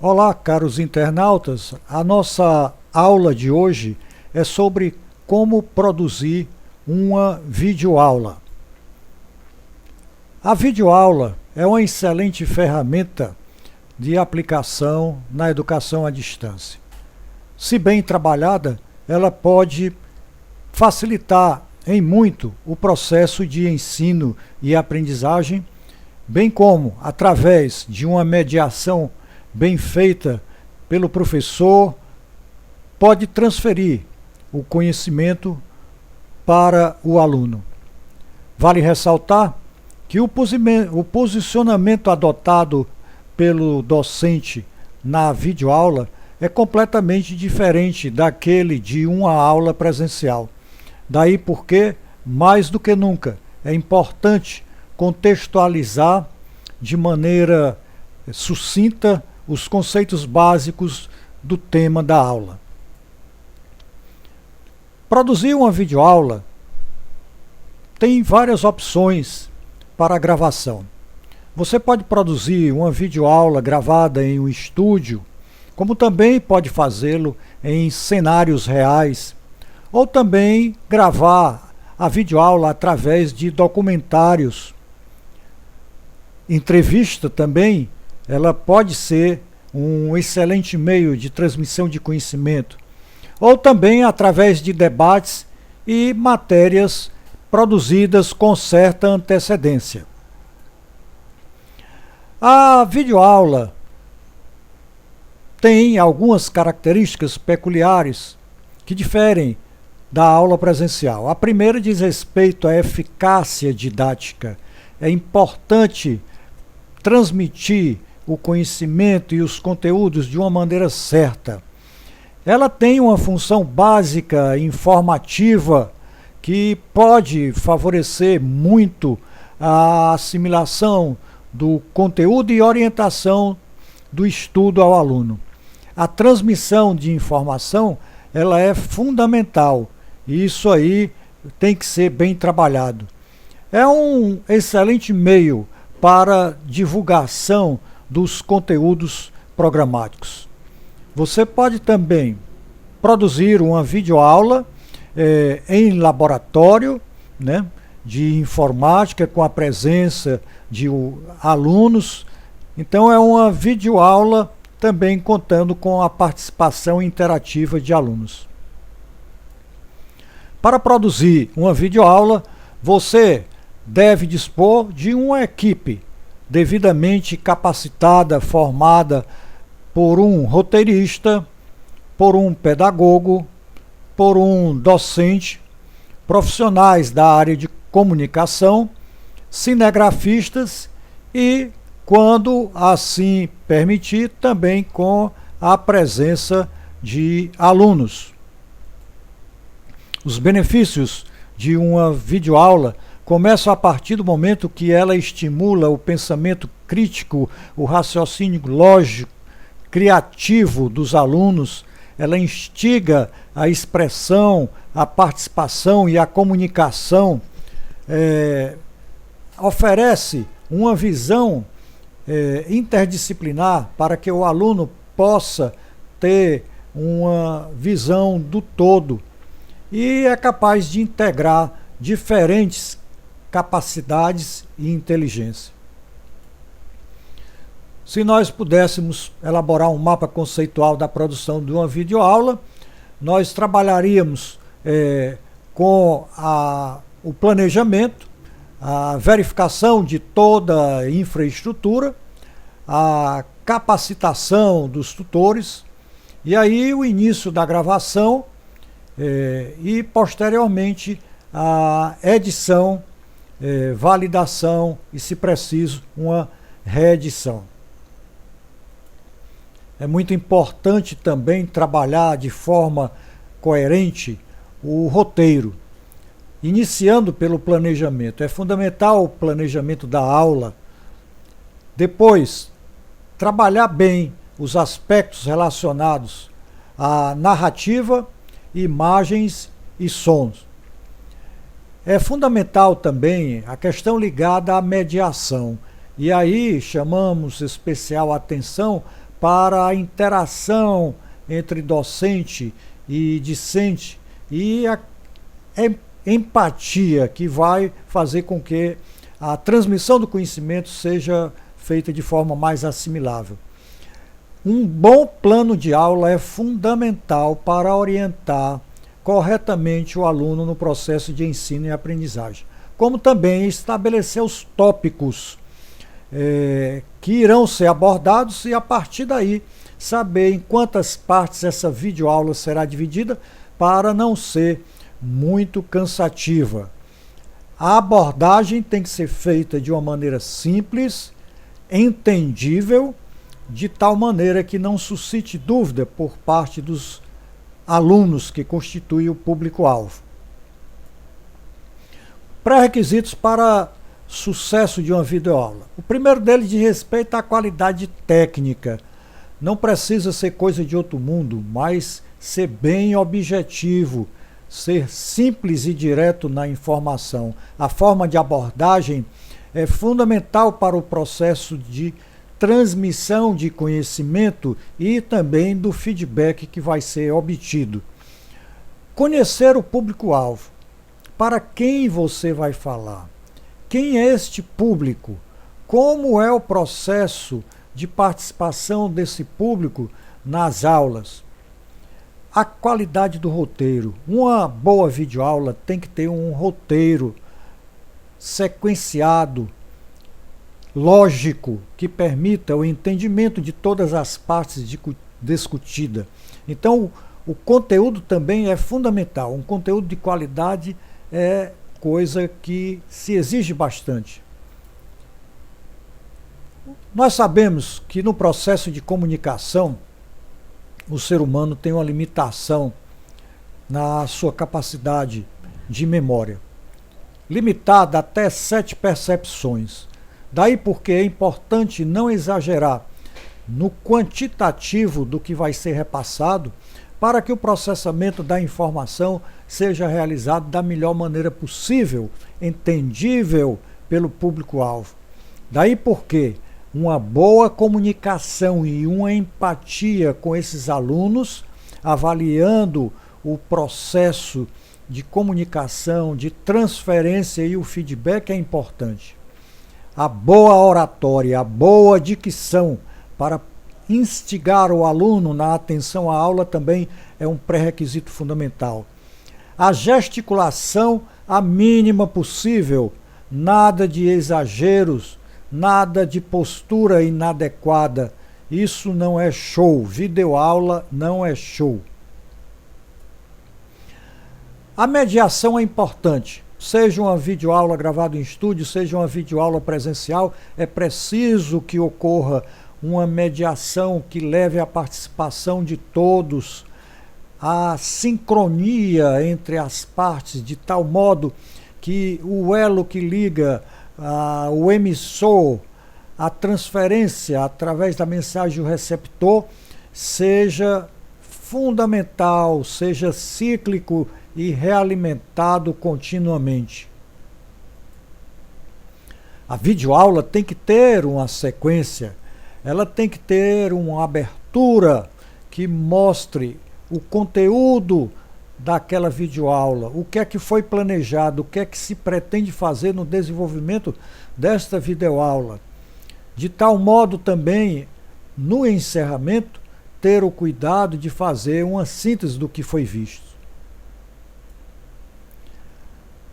Olá, caros internautas. A nossa aula de hoje é sobre como produzir uma videoaula. A videoaula é uma excelente ferramenta de aplicação na educação à distância. Se bem trabalhada, ela pode facilitar em muito o processo de ensino e aprendizagem, bem como através de uma mediação bem feita pelo professor, pode transferir o conhecimento para o aluno. Vale ressaltar que o posicionamento adotado pelo docente na videoaula é completamente diferente daquele de uma aula presencial. Daí porque, mais do que nunca, é importante contextualizar de maneira sucinta os conceitos básicos do tema da aula. Produzir uma videoaula tem várias opções para a gravação. Você pode produzir uma videoaula gravada em um estúdio, como também pode fazê-lo em cenários reais, ou também gravar a videoaula através de documentários. Entrevista também, ela pode ser um excelente meio de transmissão de conhecimento, ou também através de debates e matérias produzidas com certa antecedência. A videoaula tem algumas características peculiares que diferem da aula presencial. A primeira diz respeito à eficácia didática. É importante transmitir o conhecimento e os conteúdos de uma maneira certa. Ela tem uma função básica informativa que pode favorecer muito a assimilação do conteúdo e orientação do estudo ao aluno. A transmissão de informação, ela é fundamental e isso aí tem que ser bem trabalhado. É um excelente meio para divulgação dos conteúdos programáticos. Você pode também produzir uma videoaula em laboratório, né, de informática com a presença de alunos. Então é uma videoaula também contando com a participação interativa de alunos. Para produzir uma videoaula, você deve dispor de uma equipe devidamente capacitada, formada por um roteirista, por um pedagogo, por um docente, profissionais da área de comunicação, cinegrafistas e, quando assim permitir, também com a presença de alunos. Os benefícios de uma videoaula começam a partir do momento que ela estimula o pensamento crítico, o raciocínio lógico, criativo dos alunos, ela instiga a expressão, a participação e a comunicação, oferece uma visão interdisciplinar para que o aluno possa ter uma visão do todo e é capaz de integrar diferentes capacidades e inteligência. Se nós pudéssemos elaborar um mapa conceitual da produção de uma videoaula, nós trabalharíamos com o planejamento, a verificação de toda a infraestrutura, a capacitação dos tutores, e aí o início da gravação e posteriormente a edição, validação e, se preciso, uma reedição. É muito importante também trabalhar de forma coerente o roteiro, iniciando pelo planejamento. É fundamental o planejamento da aula. Depois, trabalhar bem os aspectos relacionados à narrativa, imagens e sons. É fundamental também a questão ligada à mediação. E aí chamamos especial atenção para a interação entre docente e discente e a empatia que vai fazer com que a transmissão do conhecimento seja feita de forma mais assimilável. Um bom plano de aula é fundamental para orientar corretamente o aluno no processo de ensino e aprendizagem, como também estabelecer os tópicos que irão ser abordados e, a partir daí, saber em quantas partes essa videoaula será dividida para não ser muito cansativa. A abordagem tem que ser feita de uma maneira simples, entendível, de tal maneira que não suscite dúvida por parte dos alunos que constituem o público-alvo. Pré-requisitos para sucesso de uma videoaula. O primeiro deles diz respeito à qualidade técnica. Não precisa ser coisa de outro mundo, mas ser bem objetivo, ser simples e direto na informação. A forma de abordagem é fundamental para o processo de transmissão de conhecimento e também do feedback que vai ser obtido. Conhecer o público-alvo. Para quem você vai falar? Quem é este público? Como é o processo de participação desse público nas aulas? A qualidade do roteiro. Uma boa videoaula tem que ter um roteiro sequenciado, lógico, que permita o entendimento de todas as partes discutidas. Então, o conteúdo também é fundamental. Um conteúdo de qualidade é coisa que se exige bastante. Nós sabemos que no processo de comunicação, o ser humano tem uma limitação na sua capacidade de memória, limitada até 7 percepções. Daí porque é importante não exagerar no quantitativo do que vai ser repassado para que o processamento da informação seja realizado da melhor maneira possível, entendível pelo público-alvo. Daí porque uma boa comunicação e uma empatia com esses alunos, avaliando o processo de comunicação, de transferência e o feedback é importante. A boa oratória, a boa dicção para instigar o aluno na atenção à aula também é um pré-requisito fundamental. A gesticulação a mínima possível, nada de exageros, nada de postura inadequada. Isso não é show. Videoaula não é show. A mediação é importante. Seja uma videoaula gravada em estúdio, seja uma videoaula presencial, é preciso que ocorra uma mediação que leve à participação de todos, a sincronia entre as partes, de tal modo que o elo que liga o emissor, a transferência através da mensagem do receptor, seja fundamental, seja cíclico e realimentado continuamente. A videoaula tem que ter uma sequência, ela tem que ter uma abertura que mostre o conteúdo daquela videoaula, o que é que foi planejado, o que é que se pretende fazer no desenvolvimento desta videoaula. De tal modo também, no encerramento, ter o cuidado de fazer uma síntese do que foi visto.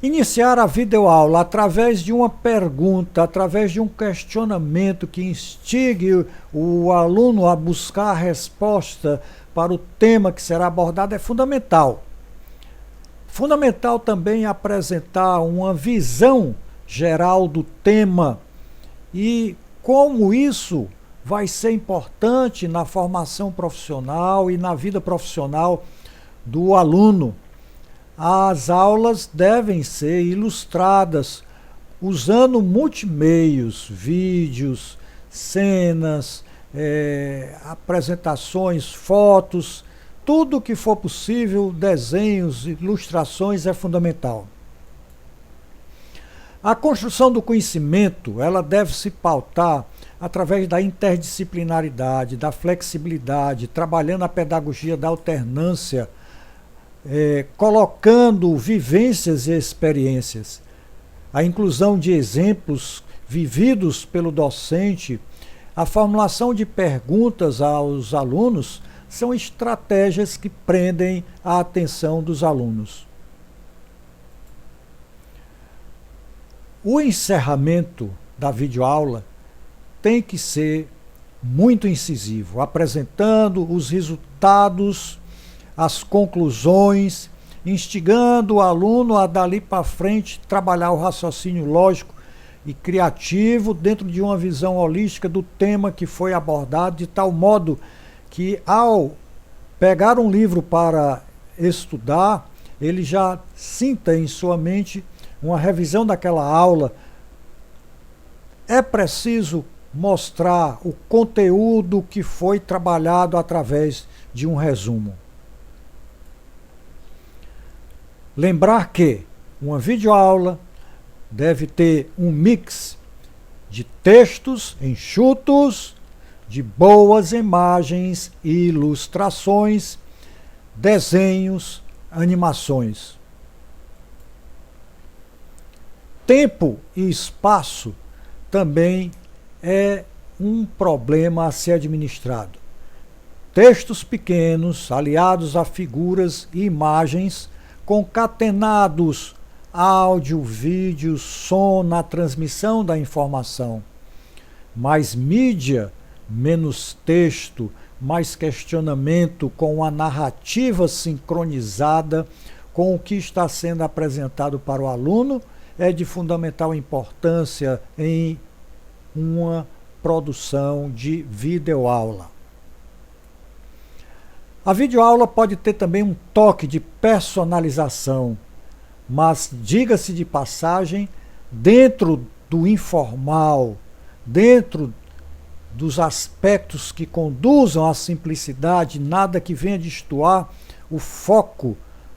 Iniciar a videoaula através de uma pergunta, através de um questionamento que instigue o aluno a buscar a resposta para o tema que será abordado é fundamental. Fundamental também apresentar uma visão geral do tema e como isso vai ser importante na formação profissional e na vida profissional do aluno. As aulas devem ser ilustradas usando multimeios, vídeos, cenas, apresentações, fotos, tudo que for possível, desenhos, ilustrações é fundamental. A construção do conhecimento, ela deve se pautar através da interdisciplinaridade, da flexibilidade, trabalhando a pedagogia da alternância, colocando vivências e experiências. A inclusão de exemplos vividos pelo docente, a formulação de perguntas aos alunos são estratégias que prendem a atenção dos alunos. O encerramento da videoaula tem que ser muito incisivo, apresentando os resultados, as conclusões, instigando o aluno a dali para frente trabalhar o raciocínio lógico e criativo dentro de uma visão holística do tema que foi abordado, de tal modo que ao pegar um livro para estudar, ele já sinta em sua mente uma revisão daquela aula. É preciso mostrar o conteúdo que foi trabalhado através de um resumo. Lembrar que uma videoaula deve ter um mix de textos enxutos, de boas imagens e ilustrações, desenhos, animações. Tempo e espaço também é um problema a ser administrado. Textos pequenos, aliados a figuras e imagens, concatenados áudio, vídeo, som na transmissão da informação. Mais mídia, menos texto, mais questionamento com a narrativa sincronizada com o que está sendo apresentado para o aluno é de fundamental importância em uma produção de videoaula. A videoaula pode ter também um toque de personalização, mas, diga-se de passagem, dentro do informal, dentro dos aspectos que conduzam à simplicidade, nada que venha destoar o foco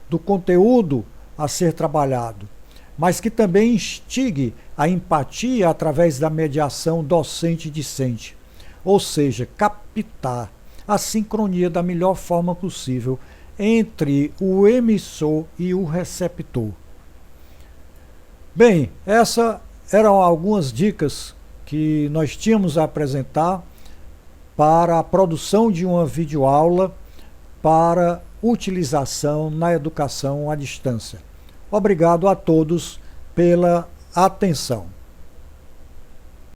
do conteúdo a ser trabalhado, mas que também instigue a empatia através da mediação docente-discente, ou seja, captar a sincronia da melhor forma possível entre o emissor e o receptor. Bem, essas eram algumas dicas que nós tínhamos a apresentar para a produção de uma videoaula para utilização na educação à distância. Obrigado a todos pela atenção.